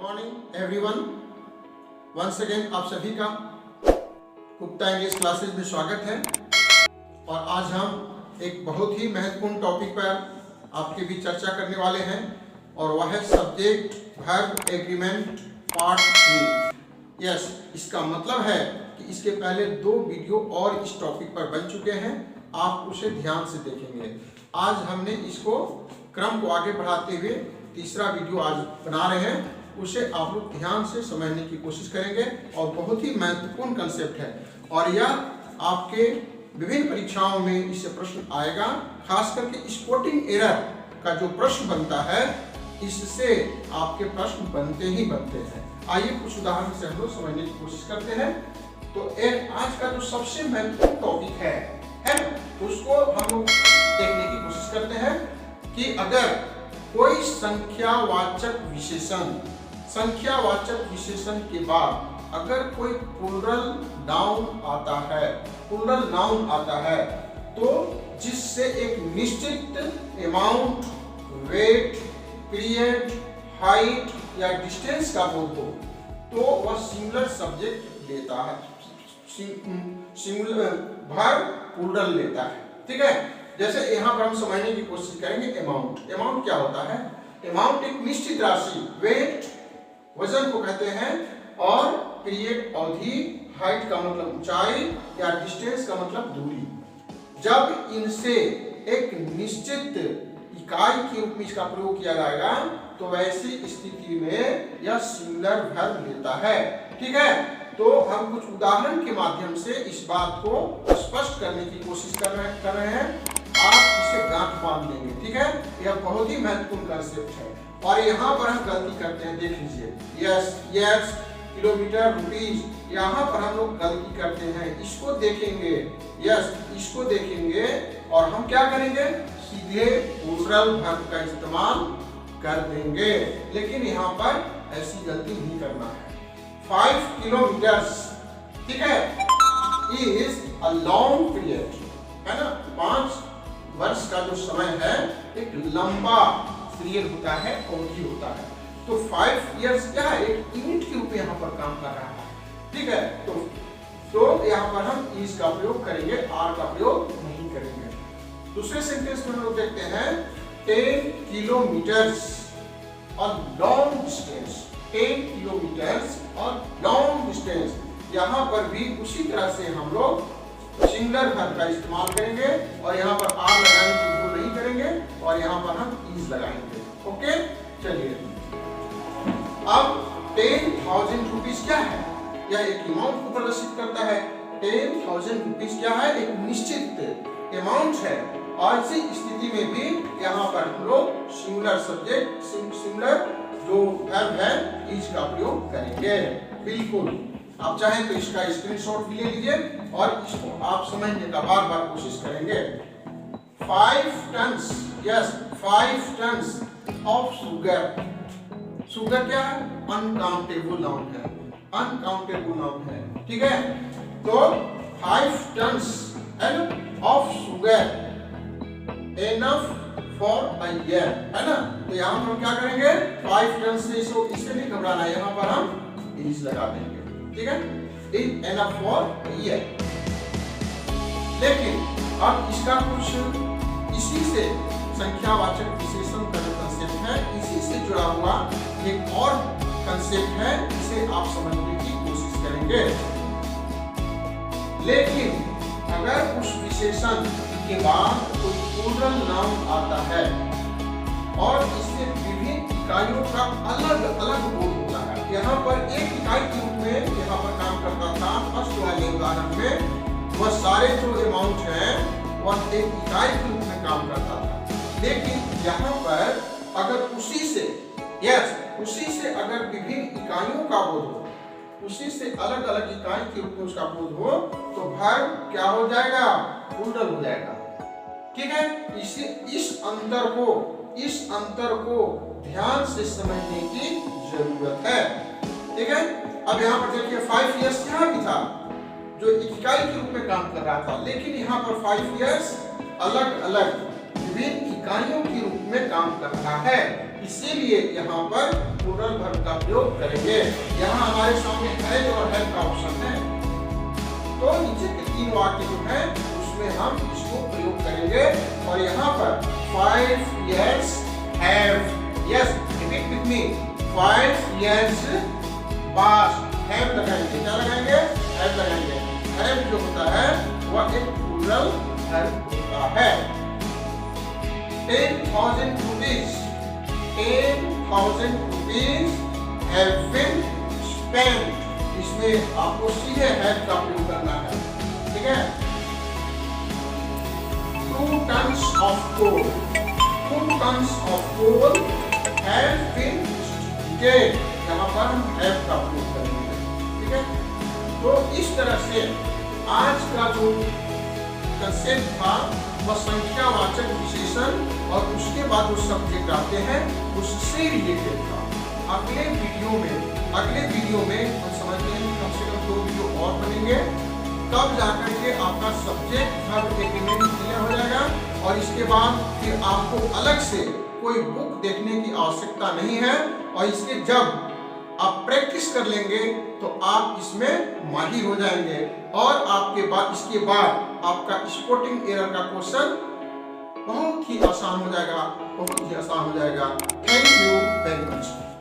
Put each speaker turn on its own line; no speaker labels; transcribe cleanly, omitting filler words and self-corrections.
Morning everyone, once again आप सभी का गुप्ता इंग्लिश क्लासेस में स्वागत है। और आज हम एक बहुत ही महत्वपूर्ण टॉपिक पर आपके भी चर्चा करने वाले हैं और वह है subject verb agreement part 3। Yes, इसका मतलब है कि इसके पहले 2 वीडियो और इस टॉपिक पर बन चुके हैं, आप उसे ध्यान से देखेंगे। आज हमने इसको क्रम को आगे बढ़ाते हुए तीसरा वीडियो आज बना रहे हैं, उसे आप लोग ध्यान से समझने की कोशिश करेंगे और बहुत ही महत्वपूर्ण कंसेप्ट है और यह आपके विभिन्न परीक्षाओं में इससे प्रश्न आएगा। खास करके स्पोर्टिंग एरर का जो प्रश्न बनता है, इससे आपके प्रश्न बनते ही बनते हैं। आइए कुछ उदाहरण से हम लोग समझने की कोशिश करते हैं। तो आज का जो सबसे महत्वपूर्ण टॉपिक है उसको हम लोग देखने की कोशिश करते हैं कि अगर कोई संख्यावाचक विशेषण के बाद अगर कोई प्लूरल नाउन आता है तो जिससे एक निश्चित अमाउंट, वेट, पीरियड, हाइट या डिस्टेंस का बोध हो तो वह सिंगुलर सब्जेक्ट लेता है, सिंगुलर वर्ब प्लूरल लेता है। ठीक है, जैसे यहाँ पर हम समझने की कोशिश करेंगे। अमाउंट क्या होता है? अमाउंट एक निश्चित राशि, वेट वजन को कहते हैं, और पीरियड अवधि, हाइट का मतलब ऊंचाई या डिस्टेंस का मतलब दूरी। जब इनसे एक निश्चित इकाई के रूप में इसका प्रयोग किया जाएगा तो वैसी स्थिति में यह सिंगुलर वर्ब लेता है। ठीक है, तो हम कुछ उदाहरण के माध्यम से इस बात को स्पष्ट करने की कोशिश कर रहे हैं। आप इसे गांठ बांध लेंगे। ठीक है, यह बहुत ही महत्वपूर्ण कंसेप्ट है और यहाँ पर हम गलती करते हैं, देख लीजिए। यस, किलोमीटर, रुपीज, यहाँ पर हम लोग गलती करते हैं। इसको देखेंगे, यस, इसको देखेंगे और हम क्या करेंगे? सीधे प्लूरल वर्ब का इस्तेमाल कर देंगे, लेकिन यहाँ पर ऐसी गलती नहीं करना है। 5 किलोमीटर्स, ठीक है, इज अ लॉन्ग पीरियड, है ना। 5 वर्ष का जो समय है एक लंबा पीरियड होता है, अवधि होता है। तो 5 इयर्स क्या है? एक यूनिट के रूप में यहाँ पर काम कर रहा है। ठीक है, तो यहाँ पर हम इस का प्रयोग करेंगे, आर का प्रयोग नहीं करेंगे। दूसरे सेंटेंस में हम लोग देखते हैं 10 किलोमीटर्स और लॉन्ग डिस्टेंस। 10 किलोमीटर्स और लॉन्ग डिस्टेंस, यहाँ पर भी उसी तरह से हम लोग सिंगुलर वर्ब का इस्तेमाल करेंगे और यहाँ पर आर लगाने की भूल नहीं करेंगे और यहाँ पर हम इज लगाएंगे। ओके, चलिए। अब 10,000 रुपीज क्या है? यह एक अमाउंट को प्रदर्शित करता है। 10,000 रुपीज क्या है? एक निश्चित अमाउंट है और इसी स्थिति में भी यहाँ पर हम लोग सिंगुलर सब्जेक्ट, सिंगुलर जो वर्ब है, इज का प्रयोग करेंगे। बिल्कुल, आप चाहें तो इसका स्क्रीनशॉट भी ले लीजिए और इसको आप समझने का बार-बार कोशिश करेंगे। 5 tons, yes, 5 tons of sugar. Sugar क्या है? अनकाउंटेबल नाउन है, अनकाउंटेबल नाउन है। ठीक है, तो 5 tons of sugar enough for a year, है ना। तो यहाँ हम क्या करेंगे? 5 टन से इससे नहीं घबराना, यहाँ पर हम इज लगा देंगे। ठीक है, इज एनफ फॉर ईयर। लेकिन अब इसका कुछ इसी से संख्यावाचक विशेषण का जो कंसेप्ट है, इसी से जुड़ा हुआ एक और कंसेप्ट है, इसे आप समझने की कोशिश करेंगे। लेकिन अगर उस विशेषण के बाद कोई प्लूरल नाउन आता है और इससे विभिन्न इकाइयों का अलग अलग बोध होता है। यहाँ पर एक इकाई के रूप में यहाँ पर काम करता था फर्स्ट वाले उदाहरण में, वह सारे जो अमाउंट है वह एक इकाई के रूप में काम करता था। लेकिन यहाँ पर अगर उसी से अगर विभिन्न इकाइयों का बोध हो, उसी से अलग अलग इकाई के रूप में उसका बोध हो तो वर्ब क्या हो जाएगा? प्लूरल हो जाएगा। ठीक है, इस अंतर को ध्यान से समझने की जरूरत है। ठीक है, अब यहाँ पर देखिए 5 इयर्स यहाँ भी था जो इकाई के रूप में काम कर रहा था, लेकिन यहाँ पर 5 इयर्स अलग अलग विभिन्न इकाइयों के रूप में काम कर रहा है। इसीलिए यहाँ पर प्लूरल वर्ब का प्रयोग करेंगे। यहाँ हमारे सामने हैज और हैव का ऑप्शन है, तो नीचे के 3 वाक्य जो है उसमें हम इसको प्रयोग करेंगे। और यहाँ पर 5 years have, yes, repeat with me, 5 years past, have लगाएंगे, क्या लगाएंगे? have लगाएंगे। have जो होता है वह एक प्लूरल वर्ब होता है। 10,000 rupees, 10,000 rupees have been spent, इसमें आपको सीधे have का प्रयोग करना है, ठीक है। 2 tons of coal, 2 tons of coal have been taken, यहाँ पर हम have का प्रयोग करेंगे, ठीक है। तो इस तरह से आज का जो कंसेप्ट था वह संख्यावाचक विशेषण और उसके बाद जो सब्जेक्ट आते हैं उससे रिलेटेड था। अगले वीडियो में हम समझते हैं कि कम से कम 2 वीडियो और बनेंगे, तब जाकर के आपका सब्जेक्ट वर्ब एग्रीमेंट क्लियर हो जाएगा। और इसके बाद फिर आपको अलग से कोई बुक देखने की आवश्यकता नहीं है, और इसके जब आप प्रैक्टिस कर लेंगे तो आप इसमें माहिर हो जाएंगे, और इसके बाद आपका स्पोर्टिंग एरर का क्वेश्चन बहुत ही आसान हो जाएगा, बहुत ही आसान हो जाएगा। Thank you very much.